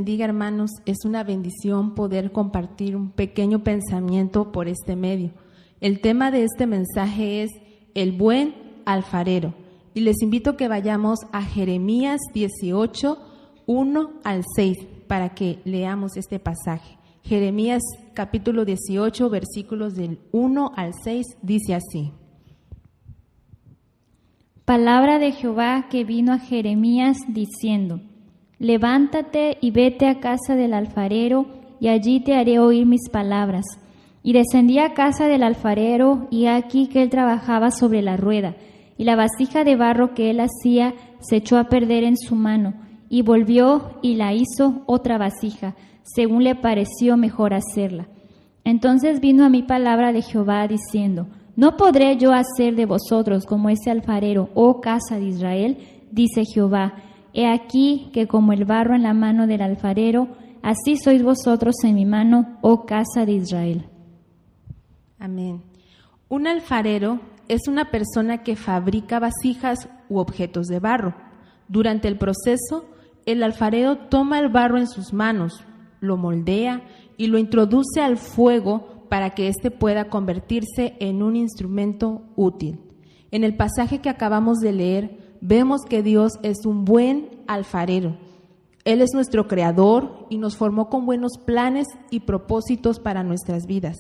bendiga, hermanos. Es una bendición poder compartir un pequeño pensamiento por este medio. El tema de este mensaje es el buen alfarero. Y les invito a que vayamos a Jeremías 18, 1 al 6, para que leamos este pasaje. Jeremías capítulo 18, versículos del 1 al 6, dice así. Palabra de Jehová que vino a Jeremías diciendo: Levántate y vete a casa del alfarero, y allí te haré oír mis palabras. Y descendí a casa del alfarero, y aquí que él trabajaba sobre la rueda, y la vasija de barro que él hacía se echó a perder en su mano, y volvió y la hizo otra vasija, según le pareció mejor hacerla. Entonces vino a mí palabra de Jehová diciendo: ¿No podré yo hacer de vosotros como ese alfarero, oh casa de Israel? Dice Jehová: He aquí que como el barro en la mano del alfarero, así sois vosotros en mi mano, oh casa de Israel. Amén. Un alfarero es una persona que fabrica vasijas u objetos de barro. Durante el proceso, el alfarero toma el barro en sus manos, lo moldea y lo introduce al fuego para que éste pueda convertirse en un instrumento útil. En el pasaje que acabamos de leer, vemos que Dios es un buen alfarero. Él es nuestro creador y nos formó con buenos planes y propósitos para nuestras vidas.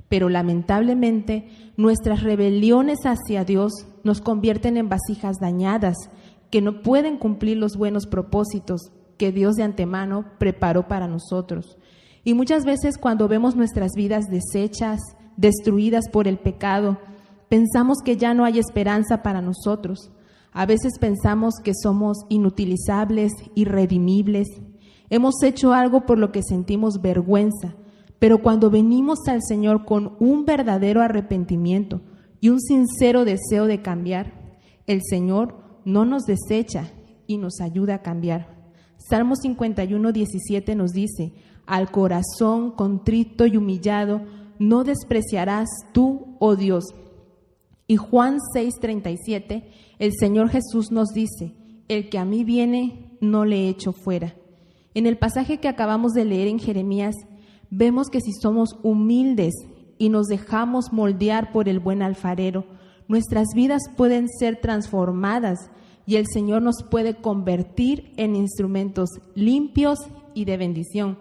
Pero lamentablemente, nuestras rebeliones hacia Dios nos convierten en vasijas dañadas que no pueden cumplir los buenos propósitos que Dios de antemano preparó para nosotros. Y muchas veces cuando vemos nuestras vidas deshechas, destruidas por el pecado, pensamos que ya no hay esperanza para nosotros. A veces pensamos que somos inutilizables, irredimibles. Hemos hecho algo por lo que sentimos vergüenza, pero cuando venimos al Señor con un verdadero arrepentimiento y un sincero deseo de cambiar, el Señor no nos desecha y nos ayuda a cambiar. Salmo 51, 17 nos dice: al corazón contrito y humillado no despreciarás tú, oh Dios. Y Juan 6:37, el Señor Jesús nos dice: el que a mí viene, no le echo fuera. En el pasaje que acabamos de leer en Jeremías, vemos que si somos humildes y nos dejamos moldear por el buen alfarero, nuestras vidas pueden ser transformadas y el Señor nos puede convertir en instrumentos limpios y de bendición.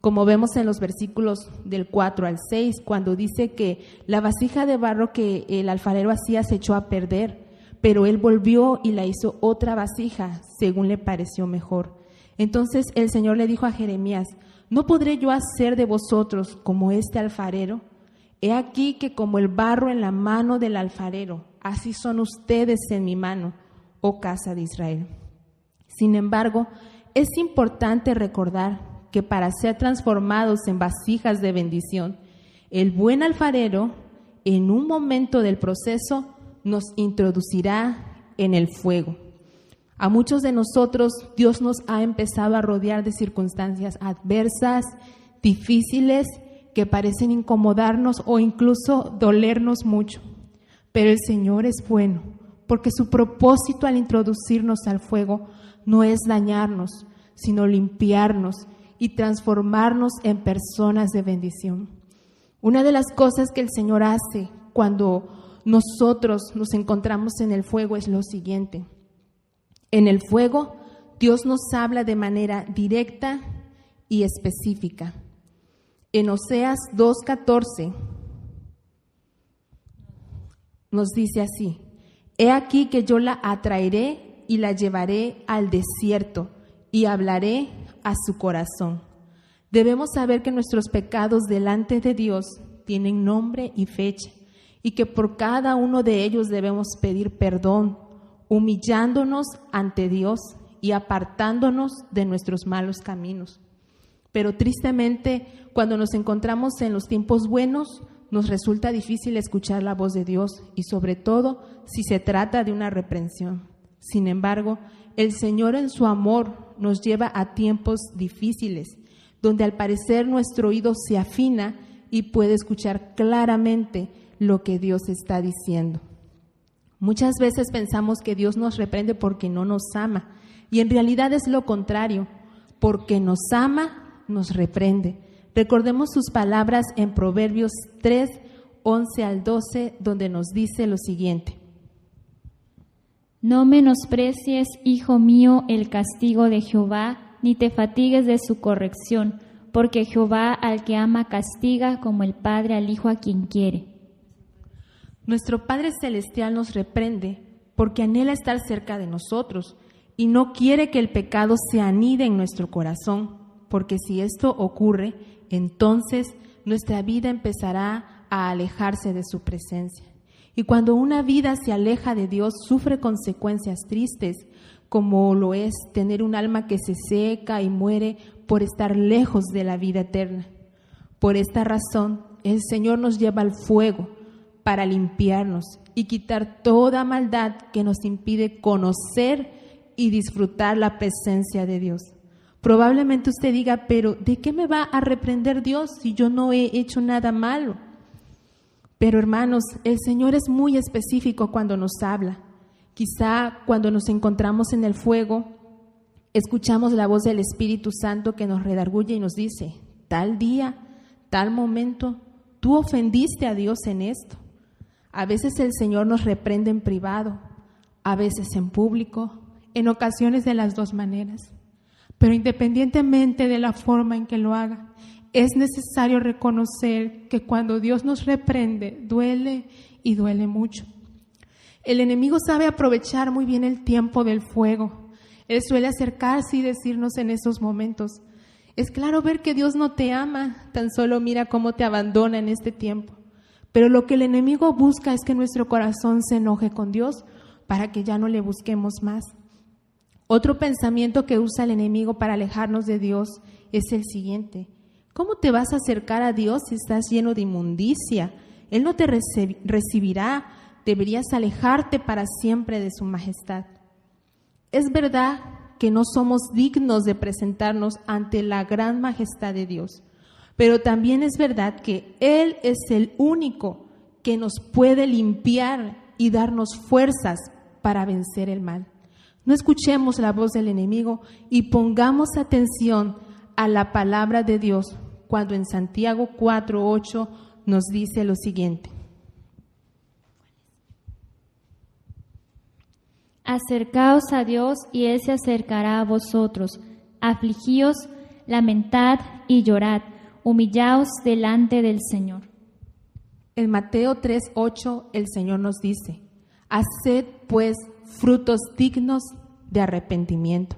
Como vemos en los versículos del 4 al 6, cuando dice que la vasija de barro que el alfarero hacía se echó a perder, pero él volvió y la hizo otra vasija, según le pareció mejor. Entonces el Señor le dijo a Jeremías: ¿no podré yo hacer de vosotros como este alfarero? He aquí que como el barro en la mano del alfarero, así son ustedes en mi mano, oh casa de Israel. Sin embargo, es importante recordar que para ser transformados en vasijas de bendición, el buen alfarero, en un momento del proceso, nos introducirá en el fuego. A muchos de nosotros, Dios nos ha empezado a rodear de circunstancias adversas, difíciles, que parecen incomodarnos o incluso dolernos mucho. Pero el Señor es bueno, porque su propósito al introducirnos al fuego no es dañarnos, sino limpiarnos y transformarnos en personas de bendición. Una de las cosas que el Señor hace cuando nosotros nos encontramos en el fuego es lo siguiente. En el fuego, Dios nos habla de manera directa y específica. En Oseas 2:14 nos dice así: He aquí que yo la atraeré y la llevaré al desierto y hablaré a su corazón. Debemos saber que nuestros pecados delante de Dios tienen nombre y fecha y que por cada uno de ellos debemos pedir perdón, humillándonos ante Dios y apartándonos de nuestros malos caminos. Pero tristemente, cuando nos encontramos en los tiempos buenos, nos resulta difícil escuchar la voz de Dios y sobre todo si se trata de una reprensión. Sin embargo, el Señor en su amor nos lleva a tiempos difíciles, donde al parecer nuestro oído se afina y puede escuchar claramente lo que Dios está diciendo. Muchas veces pensamos que Dios nos reprende porque no nos ama, y en realidad es lo contrario. porque nos ama, nos reprende. Recordemos sus palabras en Proverbios 3, 11 al 12, donde nos dice lo siguiente. No menosprecies, hijo mío, el castigo de Jehová, ni te fatigues de su corrección, porque Jehová al que ama castiga como el padre al hijo a quien quiere. Nuestro Padre Celestial nos reprende porque anhela estar cerca de nosotros y no quiere que el pecado se anide en nuestro corazón, porque si esto ocurre, entonces nuestra vida empezará a alejarse de su presencia. Y cuando una vida se aleja de Dios, sufre consecuencias tristes, como lo es tener un alma que se seca y muere por estar lejos de la vida eterna. Por esta razón, el Señor nos lleva al fuego para limpiarnos y quitar toda maldad que nos impide conocer y disfrutar la presencia de Dios. Probablemente usted diga, pero ¿de qué me va a reprender Dios si yo no he hecho nada malo? Pero hermanos, el Señor es muy específico cuando nos habla. Quizá cuando nos encontramos en el fuego, escuchamos la voz del Espíritu Santo que nos redarguye y nos dice, tal día, tal momento, tú ofendiste a Dios en esto. A veces el Señor nos reprende en privado, a veces en público, en ocasiones de las dos maneras. Pero independientemente de la forma en que lo haga, es necesario reconocer que cuando Dios nos reprende, duele y duele mucho. El enemigo sabe aprovechar muy bien el tiempo del fuego. Él suele acercarse y decirnos en esos momentos, es claro ver que Dios no te ama, tan solo mira cómo te abandona en este tiempo. Pero lo que el enemigo busca es que nuestro corazón se enoje con Dios para que ya no le busquemos más. Otro pensamiento que usa el enemigo para alejarnos de Dios es el siguiente. ¿Cómo te vas a acercar a Dios si estás lleno de inmundicia? Él no te recibirá, deberías alejarte para siempre de su majestad. Es verdad que no somos dignos de presentarnos ante la gran majestad de Dios, pero también es verdad que Él es el único que nos puede limpiar y darnos fuerzas para vencer el mal. No escuchemos la voz del enemigo y pongamos atención a la palabra de Dios cuando en Santiago 4:8 nos dice lo siguiente. Acercaos a Dios y Él se acercará a vosotros. Afligíos, lamentad y llorad. Humillaos delante del Señor. En Mateo 3:8 el Señor nos dice, haced pues frutos dignos de arrepentimiento.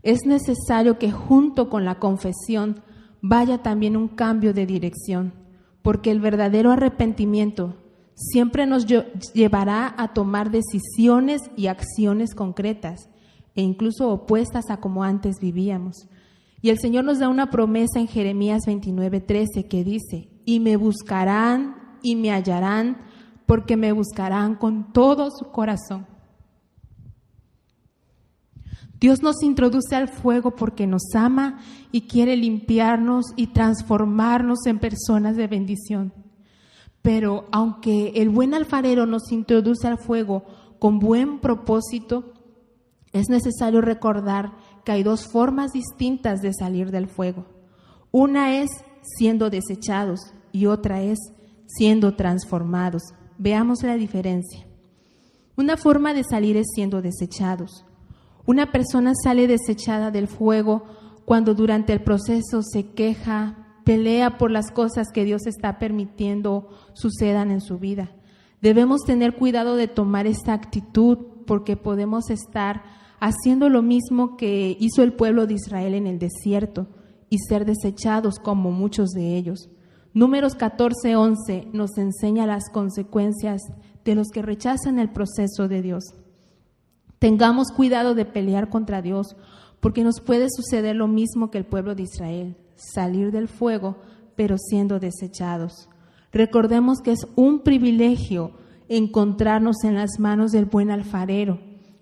Es necesario que junto con la confesión vaya también un cambio de dirección, porque el verdadero arrepentimiento siempre nos llevará a tomar decisiones y acciones concretas e incluso opuestas a como antes vivíamos. Y el Señor nos da una promesa en Jeremías 29:13 que dice, y me buscarán y me hallarán, porque me buscarán con todo su corazón. Dios nos introduce al fuego porque nos ama y quiere limpiarnos y transformarnos en personas de bendición. Pero aunque el buen alfarero nos introduce al fuego con buen propósito, es necesario recordar que hay dos formas distintas de salir del fuego. Una es siendo desechados y otra es siendo transformados. Veamos la diferencia. Una forma de salir es siendo desechados. Una persona sale desechada del fuego cuando durante el proceso se queja, pelea por las cosas que Dios está permitiendo sucedan en su vida. Debemos tener cuidado de tomar esta actitud porque podemos estar haciendo lo mismo que hizo el pueblo de Israel en el desierto y ser desechados como muchos de ellos. Números 14:11 nos enseña las consecuencias de los que rechazan el proceso de Dios. Tengamos cuidado de pelear contra Dios, porque nos puede suceder lo mismo que el pueblo de Israel, salir del fuego, pero siendo desechados. Recordemos que es un privilegio encontrarnos en las manos del buen alfarero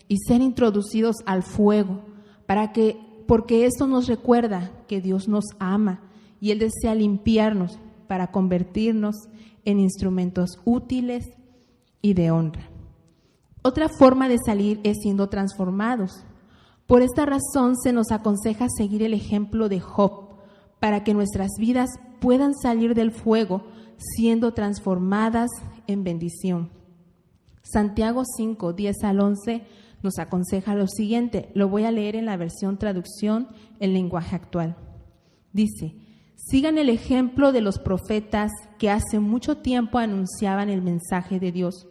y ser introducidos al fuego, porque esto nos recuerda que Dios nos ama y Él desea limpiarnos para convertirnos en instrumentos útiles y de honra. Otra forma de salir es siendo transformados. Por esta razón se nos aconseja seguir el ejemplo de Job, para que nuestras vidas puedan salir del fuego siendo transformadas en bendición. Santiago 5, 10 al 11 nos aconseja lo siguiente. Lo voy a leer en la versión traducción en lenguaje actual. Dice: sigan el ejemplo de los profetas que hace mucho tiempo anunciaban el mensaje de Dios.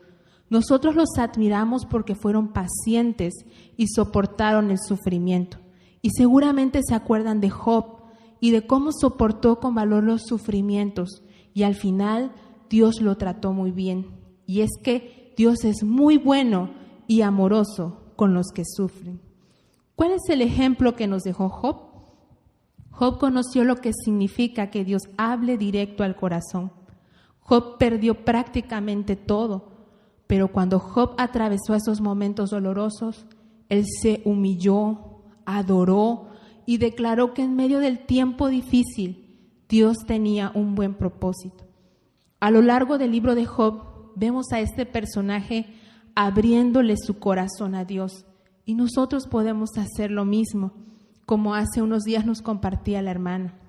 Nosotros los admiramos porque fueron pacientes y soportaron el sufrimiento. Y seguramente se acuerdan de Job y de cómo soportó con valor los sufrimientos. Y al final Dios lo trató muy bien. Y es que Dios es muy bueno y amoroso con los que sufren. ¿Cuál es el ejemplo que nos dejó Job? Job conoció lo que significa que Dios hable directo al corazón. Job perdió prácticamente todo, pero cuando Job atravesó esos momentos dolorosos, él se humilló, adoró y declaró que en medio del tiempo difícil, Dios tenía un buen propósito. A lo largo del libro de Job, vemos a este personaje abriéndole su corazón a Dios, y nosotros podemos hacer lo mismo, como hace unos días nos compartía la hermana.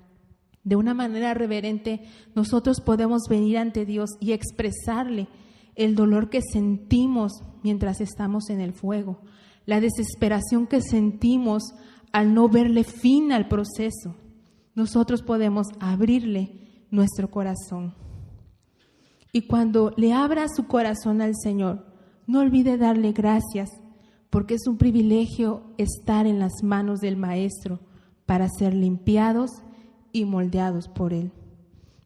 De una manera reverente, nosotros podemos venir ante Dios y expresarle el dolor que sentimos mientras estamos en el fuego, la desesperación que sentimos al no verle fin al proceso. Nosotros podemos abrirle nuestro corazón. Y cuando le abra su corazón al Señor, no olvide darle gracias, porque es un privilegio estar en las manos del Maestro para ser limpiados y moldeados por Él.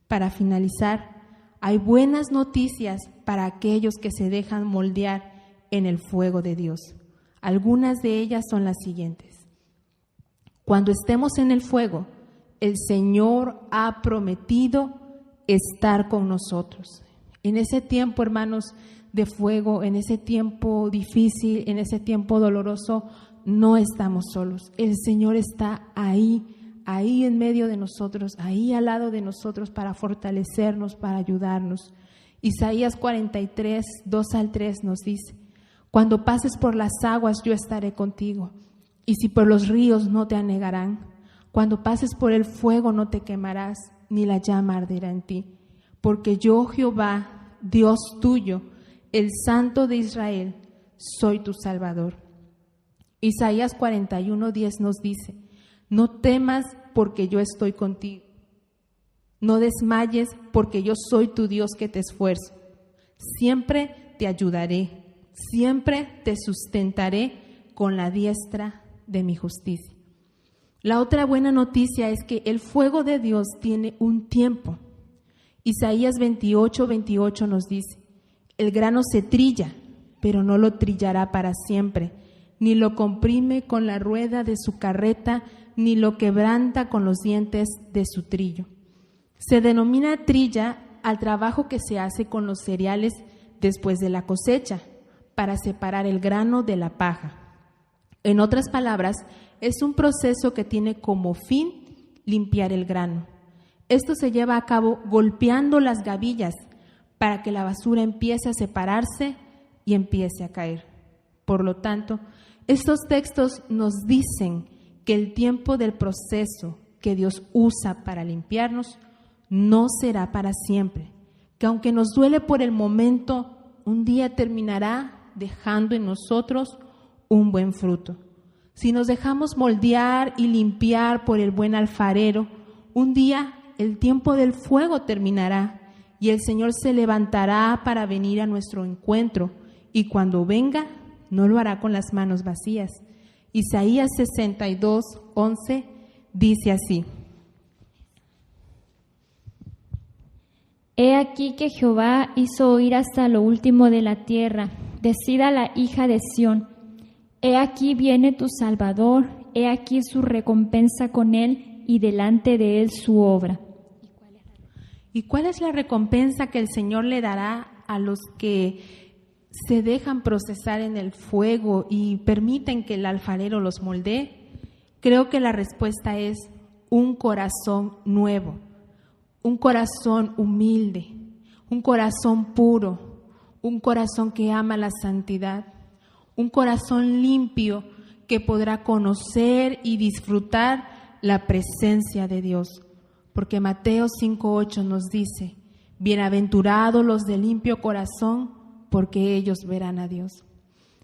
Para finalizar, hay buenas noticias para aquellos que se dejan moldear en el fuego de Dios. Algunas de ellas son las siguientes. Cuando estemos en el fuego, el Señor ha prometido estar con nosotros. En ese tiempo, hermanos, de fuego, en ese tiempo difícil, en ese tiempo doloroso, no estamos solos. El Señor está ahí en medio de nosotros, ahí al lado de nosotros para fortalecernos, para ayudarnos. Isaías 43, 2 al 3 nos dice: cuando pases por las aguas yo estaré contigo, y si por los ríos no te anegarán. Cuando pases por el fuego no te quemarás, ni la llama arderá en ti. Porque yo, Jehová, Dios tuyo, el Santo de Israel, soy tu Salvador. Isaías 41, 10 nos dice: no temas porque yo estoy contigo. No desmayes porque yo soy tu Dios que te esfuerzo. Siempre te ayudaré, siempre te sustentaré con la diestra de mi justicia. La otra buena noticia es que el fuego de Dios tiene un tiempo. Isaías 28, 28 nos dice: el grano se trilla, pero no lo trillará para siempre, ni lo comprime con la rueda de su carreta, ni lo quebranta con los dientes de su trillo. Se denomina trilla al trabajo que se hace con los cereales después de la cosecha, para separar el grano de la paja. En otras palabras, es un proceso que tiene como fin limpiar el grano. Esto se lleva a cabo golpeando las gavillas para que la basura empiece a separarse y empiece a caer. Por lo tanto, estos textos nos dicen que el tiempo del proceso que Dios usa para limpiarnos no será para siempre, que aunque nos duele por el momento, un día terminará dejando en nosotros un buen fruto. Si nos dejamos moldear y limpiar por el buen alfarero, un día el tiempo del fuego terminará y el Señor se levantará para venir a nuestro encuentro, y cuando venga no lo hará con las manos vacías. Isaías 62, 11 dice así: He aquí que Jehová hizo oír hasta lo último de la tierra, decida la hija de Sión. He aquí viene tu Salvador, he aquí su recompensa con él, y delante de él su obra. ¿Y cuál es la recompensa que el Señor le dará a los que se dejan procesar en el fuego y permiten que el alfarero los moldee? Creo que la respuesta es un corazón nuevo, un corazón humilde, un corazón puro, un corazón que ama la santidad, un corazón limpio que podrá conocer y disfrutar la presencia de Dios. Porque Mateo 5:8 nos dice: bienaventurados los de limpio corazón, porque ellos verán a Dios.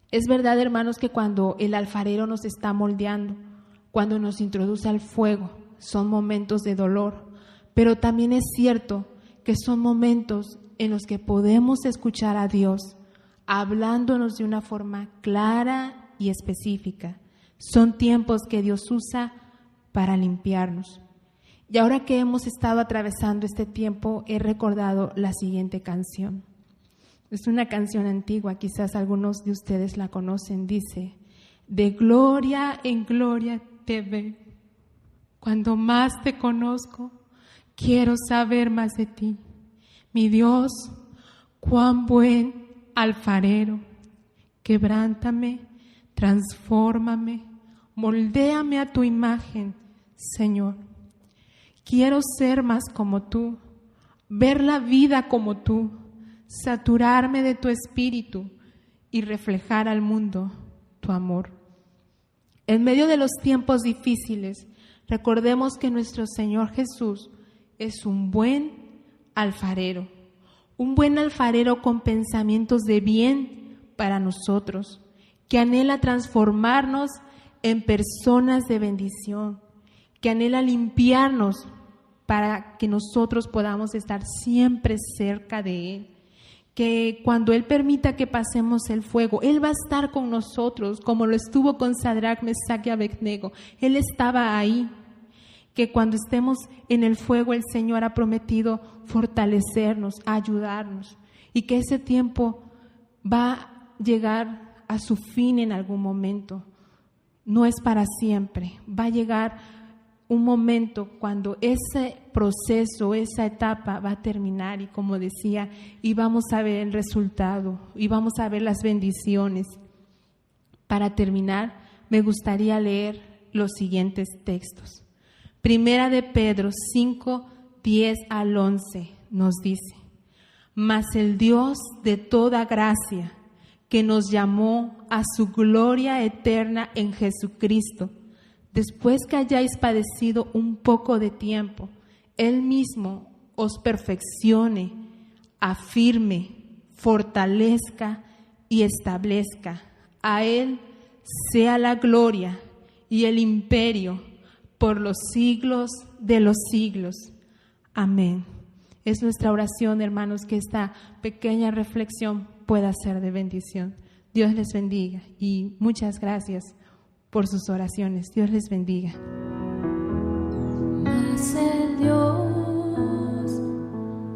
Es verdad, hermanos, que cuando el alfarero nos está moldeando, cuando nos introduce al fuego, son momentos de dolor, pero también es cierto que son momentos en los que podemos escuchar a Dios hablándonos de una forma clara y específica. Son tiempos que Dios usa para limpiarnos. Y ahora que hemos estado atravesando este tiempo, he recordado la siguiente canción. Es una canción antigua, quizás algunos de ustedes la conocen. Dice: de gloria en gloria te veo, cuando más te conozco, quiero saber más de ti. Mi Dios, cuán buen alfarero, quebrántame, transfórmame, moldéame a tu imagen, Señor. Quiero ser más como tú, ver la vida como tú, saturarme de tu espíritu y reflejar al mundo tu amor. En medio de los tiempos difíciles, recordemos que nuestro Señor Jesús es un buen alfarero con pensamientos de bien para nosotros, que anhela transformarnos en personas de bendición, que anhela limpiarnos para que nosotros podamos estar siempre cerca de Él. Que cuando Él permita que pasemos el fuego, Él va a estar con nosotros, como lo estuvo con Sadrach, Mesach y Abednego. Él estaba ahí. Que cuando estemos en el fuego, el Señor ha prometido fortalecernos, ayudarnos, y que ese tiempo va a llegar a su fin en algún momento. No es para siempre. Va a llegar un momento cuando ese proceso, esa etapa va a terminar, y como decía, y vamos a ver el resultado, y vamos a ver las bendiciones. Para terminar, me gustaría leer los siguientes textos. Primera de Pedro 5:10-11 nos dice: mas el Dios de toda gracia, que nos llamó a su gloria eterna en Jesucristo, después que hayáis padecido un poco de tiempo, Él mismo os perfeccione, afirme, fortalezca y establezca. A Él sea la gloria y el imperio por los siglos de los siglos. Amén. Es nuestra oración, hermanos, que esta pequeña reflexión pueda ser de bendición. Dios les bendiga y muchas gracias por sus oraciones. Dios les bendiga. Mas el Dios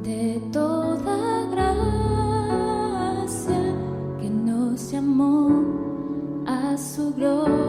de toda gracia, que nos llamó a su gloria